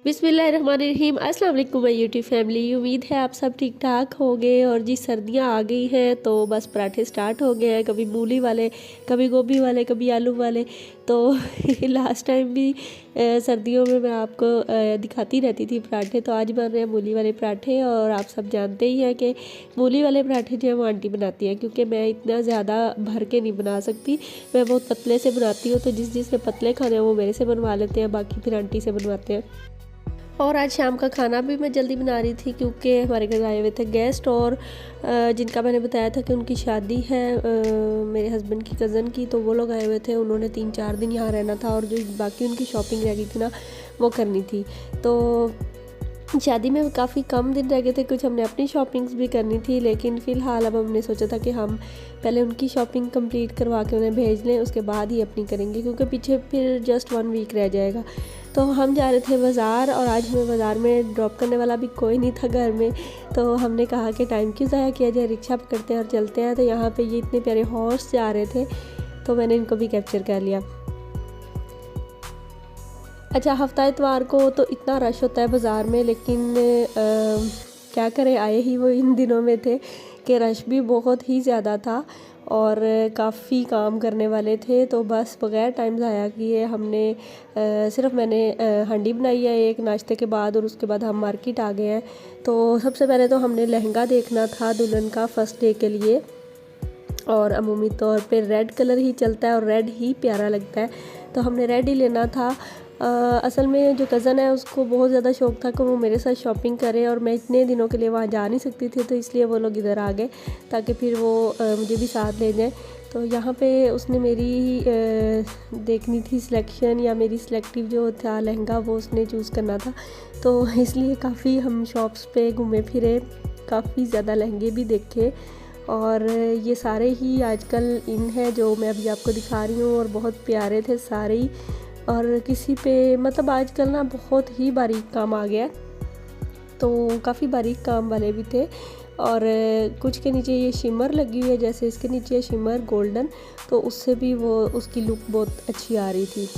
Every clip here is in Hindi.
बिस्मिल्लाहिर्रहमानिर्रहीम। अस्सलाम वालेकुम माय यूट्यूब फैमिली। उम्मीद है आप सब ठीक ठाक होंगे। और जी सर्दियाँ आ गई हैं तो बस पराठे स्टार्ट हो गए हैं, कभी मूली वाले, कभी गोभी वाले, कभी आलू वाले। तो लास्ट टाइम भी सर्दियों में मैं आपको दिखाती रहती थी पराठे। तो आज बन रहे हैं मूली वाले पराठे। और आप सब जानते ही हैं कि मूली वाले पराठे जो है वो आंटी बनाती है, क्योंकि मैं इतना ज़्यादा भर के नहीं बना सकती, मैं बहुत पतले से बनाती हूँ। तो जिसने पतले खाने हैं वो मेरे से बनवा लेते हैं, बाकी फिर आंटी से बनवाते हैं। और आज शाम का खाना भी मैं जल्दी बना रही थी, क्योंकि हमारे घर आए हुए थे गेस्ट। और जिनका मैंने बताया था कि उनकी शादी है मेरे हस्बैंड की कज़न की, तो वो लोग आए हुए थे। उन्होंने 3-4 दिन यहाँ रहना था और जो बाकी उनकी शॉपिंग रह गई थी ना, वो करनी थी। तो शादी में काफ़ी कम दिन रह गए थे, कुछ हमने अपनी शॉपिंग्स भी करनी थी। लेकिन फ़िलहाल अब हमने सोचा था कि हम पहले उनकी शॉपिंग कंप्लीट करवा के उन्हें भेज लें, उसके बाद ही अपनी करेंगे, क्योंकि पीछे फिर जस्ट 1 वीक रह जाएगा। तो हम जा रहे थे बाज़ार, और आज हमें बाज़ार में ड्रॉप करने वाला भी कोई नहीं था घर में। तो हमने कहा कि टाइम क्यों ज़ाया किया जाए, रिक्शा पकड़ते हैं और चलते हैं। तो यहाँ पे ये इतने प्यारे हॉर्स जा रहे थे, तो मैंने इनको भी कैप्चर कर लिया। अच्छा, हफ्ता इतवार को तो इतना रश होता है बाज़ार में, लेकिन क्या करें, आए ही वो इन दिनों में थे कि रश भी बहुत ही ज़्यादा था और काफ़ी काम करने वाले थे। तो बस बग़ैर टाइम ज़ाया किए हमने सिर्फ मैंने हांडी बनाई है एक नाश्ते के बाद, और उसके बाद हम मार्केट आ गए हैं। तो सबसे पहले तो हमने लहंगा देखना था दुल्हन का फ़र्स्ट डे के लिए, और अमूमी तौर पे रेड कलर ही चलता है और रेड ही प्यारा लगता है, तो हमने रेड ही लेना था। असल में जो कज़न है उसको बहुत ज़्यादा शौक़ था कि वो मेरे साथ शॉपिंग करे, और मैं इतने दिनों के लिए वहाँ जा नहीं सकती थी, तो इसलिए वो लोग इधर आ गए ताकि फिर वो मुझे भी साथ ले जाएं। तो यहाँ पे उसने मेरी देखनी थी सिलेक्शन, या मेरी सिलेक्टिव जो था लहंगा वो उसने चूज़ करना था। तो इसलिए काफ़ी हम शॉप्स पे घूमे फिरे, काफ़ी ज़्यादा लहंगे भी देखे, और ये सारे ही आजकल इन है जो मैं अभी आपको दिखा रही हूँ, और बहुत प्यारे थे सारे ही। और किसी पे मतलब आजकल ना बहुत ही बारीक काम आ गया, तो काफ़ी बारीक काम वाले भी थे। और कुछ के नीचे ये शिमर लगी हुई है, जैसे इसके नीचे है शिमर गोल्डन, तो उससे भी वो उसकी लुक बहुत अच्छी आ रही थी।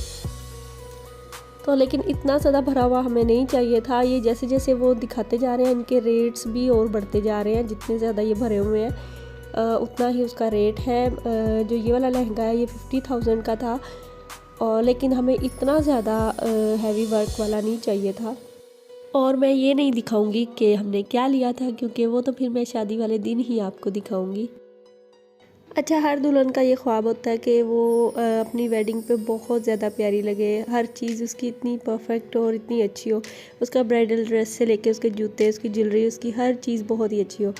तो लेकिन इतना ज़्यादा भरा हुआ हमें नहीं चाहिए था। ये जैसे जैसे वो दिखाते जा रहे हैं इनके रेट्स भी और बढ़ते जा रहे हैं, जितने ज़्यादा ये भरे हुए हैं उतना ही उसका रेट है। जो ये वाला लहंगा है ये 50,000 का था, और लेकिन हमें इतना ज़्यादा हैवी वर्क वाला नहीं चाहिए था। और मैं ये नहीं दिखाऊंगी कि हमने क्या लिया था, क्योंकि वो तो फिर मैं शादी वाले दिन ही आपको दिखाऊंगी। अच्छा, हर दुल्हन का ये ख्वाब होता है कि वो अपनी वेडिंग पे बहुत ज़्यादा प्यारी लगे, हर चीज़ उसकी इतनी परफेक्ट और इतनी अच्छी हो, उसका ब्राइडल ड्रेस से लेके उसके जूते, उसकी ज्वेलरी, उसकी हर चीज़ बहुत ही अच्छी हो।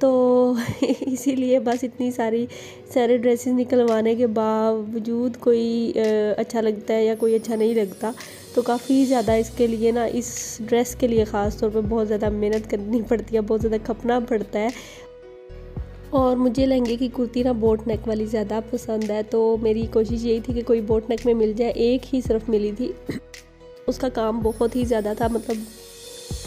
तो इसीलिए बस इतनी सारे ड्रेसेस निकलवाने के बावजूद कोई अच्छा लगता है या कोई अच्छा नहीं लगता। तो काफ़ी ज़्यादा इसके लिए ना, इस ड्रेस के लिए ख़ास तौर पे बहुत ज़्यादा मेहनत करनी पड़ती है, बहुत ज़्यादा खपना पड़ता है। और मुझे लहंगे की कुर्ती ना बोट नेक वाली ज़्यादा पसंद है, तो मेरी कोशिश यही थी कि कोई बोट नेक में मिल जाए। एक ही सिर्फ मिली थी, उसका काम बहुत ही ज़्यादा था, मतलब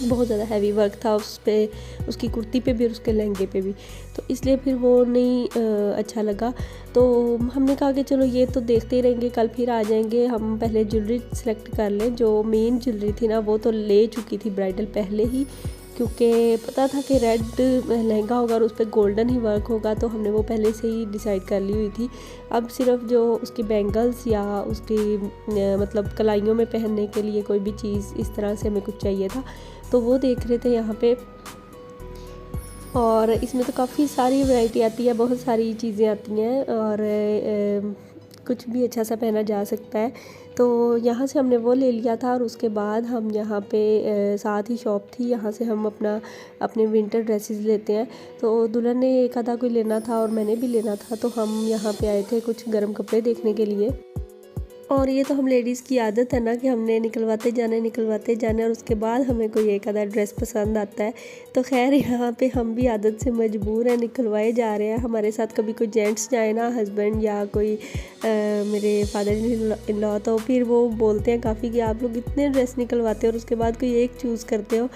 बहुत ज़्यादा हैवी वर्क था उस पे, उसकी कुर्ती पे भी और उसके लहंगे पे भी, तो इसलिए फिर वो नहीं अच्छा लगा। तो हमने कहा कि चलो ये तो देखते ही रहेंगे, कल फिर आ जाएंगे, हम पहले ज्वेलरी सेलेक्ट कर लें। जो मेन ज्वेलरी थी ना वो तो ले चुकी थी ब्राइडल पहले ही, क्योंकि पता था कि रेड लहंगा होगा और उस पर गोल्डन ही वर्क होगा, तो हमने वो पहले से ही डिसाइड कर ली हुई थी। अब सिर्फ जो उसकी बैंगल्स या उसकी मतलब कलाइयों में पहनने के लिए कोई भी चीज़ इस तरह से हमें कुछ चाहिए था, तो वो देख रहे थे यहाँ पे। और इसमें तो काफ़ी सारी वैरायटी आती है, बहुत सारी चीज़ें आती हैं, और कुछ भी अच्छा सा पहना जा सकता है। तो यहाँ से हमने वो ले लिया था, और उसके बाद हम यहाँ पे साथ ही शॉप थी, यहाँ से हम अपने विंटर ड्रेसेस लेते हैं। तो दुल्हन ने एक आधा कोई लेना था और मैंने भी लेना था, तो हम यहाँ पे आए थे कुछ गर्म कपड़े देखने के लिए। और ये तो हम लेडीज़ की आदत है ना कि हमने निकलवाते जाने, और उसके बाद हमें कोई एक आधा ड्रेस पसंद आता है। तो खैर यहाँ पे हम भी आदत से मजबूर हैं, निकलवाए जा रहे हैं। हमारे साथ कभी कोई जेंट्स जाए ना, हस्बैंड या कोई मेरे फादर इन लॉ, तो फिर वो बोलते हैं काफ़ी कि आप लोग इतने ड्रेस निकलवाते हो और उसके बाद कोई एक चूज़ करते हो।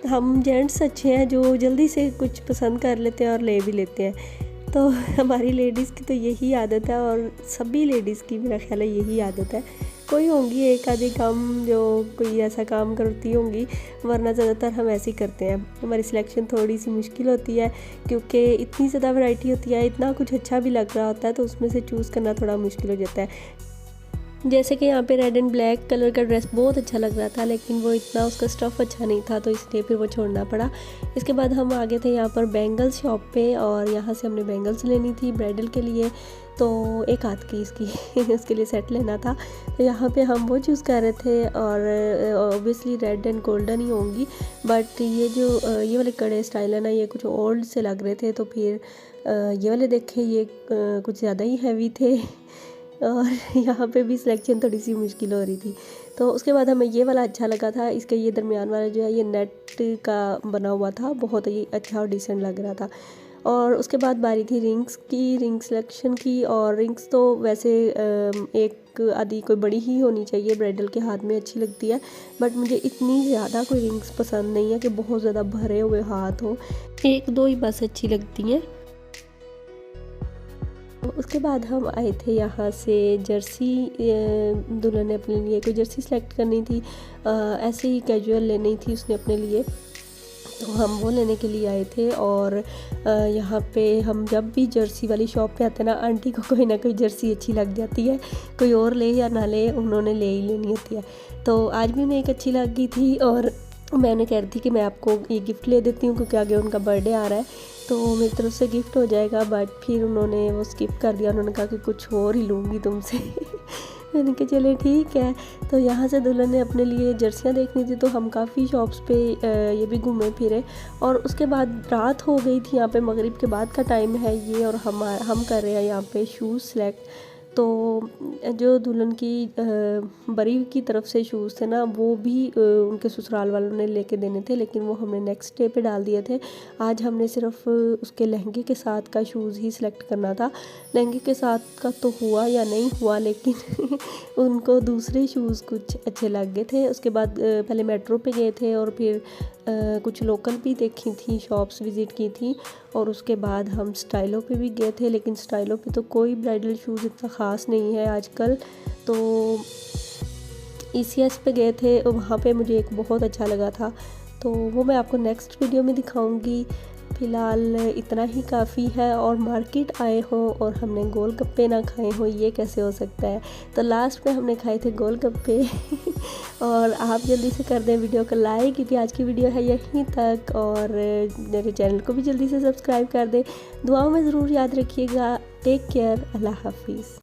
हम जेंट्स अच्छे हैं जो जल्दी से कुछ पसंद कर लेते हैं और ले भी लेते हैं। तो हमारी लेडीज़ की तो यही आदत है, और सभी लेडीज़ की मेरा ख्याल है यही आदत है। कोई होंगी एक आधी कम जो कोई ऐसा काम करती होंगी, वरना ज़्यादातर हम ऐसे ही करते हैं। हमारी सिलेक्शन थोड़ी सी मुश्किल होती है क्योंकि इतनी ज़्यादा वैरायटी होती है, इतना कुछ अच्छा भी लग रहा होता है, तो उसमें से चूज़ करना थोड़ा मुश्किल हो जाता है। जैसे कि यहाँ पे रेड एंड ब्लैक कलर का ड्रेस बहुत अच्छा लग रहा था, लेकिन वो इतना उसका स्टफ़ अच्छा नहीं था, तो इसलिए फिर वो छोड़ना पड़ा। इसके बाद हम आ गए थे यहाँ पर बैंगल्स शॉप पे, और यहाँ से हमने बैंगल्स लेनी थी ब्राइडल के लिए, तो एक हाथ की इसकी उसके लिए सेट लेना था। तो यहाँ पे हम वो चूज़ कर रहे थे, और ऑब्वियसली रेड एंड गोल्डन ही होंगी, बट ये जो ये वाले कड़े स्टाइल है ना, ये कुछ ओल्ड से लग रहे थे, तो फिर ये वाले देखे, ये कुछ ज़्यादा ही हैवी थे और यहाँ पे भी सिलेक्शन थोड़ी सी मुश्किल हो रही थी। तो उसके बाद हमें ये वाला अच्छा लगा था, इसके ये दरमियान वाला जो है ये नेट का बना हुआ था, बहुत ही अच्छा और डिसेंट लग रहा था। और उसके बाद बारी थी रिंग्स की, रिंग सिलेक्शन की। और रिंग्स तो वैसे एक आधी कोई बड़ी ही होनी चाहिए, ब्राइडल के हाथ में अच्छी लगती है, बट मुझे इतनी ज़्यादा कोई रिंग्स पसंद नहीं है कि बहुत ज़्यादा भरे हुए हाथ हो, एक दो ही बस अच्छी लगती हैं। उसके बाद हम आए थे यहाँ से जर्सी, दुल्हन ने अपने लिए कोई जर्सी सेलेक्ट करनी थी, ऐसे ही कैजुअल लेनी थी उसने अपने लिए, तो हम वो लेने के लिए आए थे। और यहाँ पे हम जब भी जर्सी वाली शॉप पे आते हैं ना, आंटी को कोई ना कोई जर्सी अच्छी लग जाती है, कोई और ले या ना ले, उन्होंने ले ही लेनी होती है। तो आज भी उन्हें एक अच्छी लग गई थी, और मैंने कह रही थी कि मैं आपको ये गिफ्ट ले देती हूँ क्योंकि आगे उनका बर्थडे आ रहा है, तो मेरी तरफ से गिफ्ट हो जाएगा। बट फिर उन्होंने वो स्किप कर दिया, उन्होंने कहा कि कुछ और ही लूँगी तुमसे मैंने कहा चले ठीक है। तो यहाँ से दुल्हन ने अपने लिए जर्सियाँ देखनी थी, तो हम काफ़ी शॉप्स पे ये भी घूमे फिरे। और उसके बाद रात हो गई थी, यहाँ पे मगरिब के बाद का टाइम है ये, और हम कर रहे हैं यहाँ पे शूज़ सेलेक्ट। तो जो दुल्हन की बरी की तरफ से शूज़ थे ना, वो भी उनके ससुराल वालों ने लेके देने थे, लेकिन वो हमने नेक्स्ट डे पे डाल दिए थे। आज हमने सिर्फ उसके लहंगे के साथ का शूज़ ही सिलेक्ट करना था। लहंगे के साथ का तो हुआ या नहीं हुआ, लेकिन उनको दूसरे शूज़ कुछ अच्छे लग गए थे। उसके बाद पहले मेट्रो पे गए थे, और फिर कुछ लोकल भी देखी थी, शॉप्स विज़िट की थी, और उसके बाद हम स्टाइलो पे भी गए थे। लेकिन स्टाइलो पे तो कोई ब्राइडल शूज़ इतना ख़ास नहीं है आजकल। तो ECS पे गए थे, और वहाँ पे मुझे एक बहुत अच्छा लगा था, तो वो मैं आपको नेक्स्ट वीडियो में दिखाऊंगी। फ़िलहाल इतना ही काफ़ी है। और मार्केट आए हों और हमने गोलगप्पे ना खाए हों, ये कैसे हो सकता है। तो लास्ट में हमने खाए थे गोलगप्पे और आप जल्दी से कर दें वीडियो को लाइक, क्योंकि आज की वीडियो है यहीं तक। और मेरे चैनल को भी जल्दी से सब्सक्राइब कर दें। दुआओं में ज़रूर याद रखिएगा। Take care. अल्लाह हाफिज़।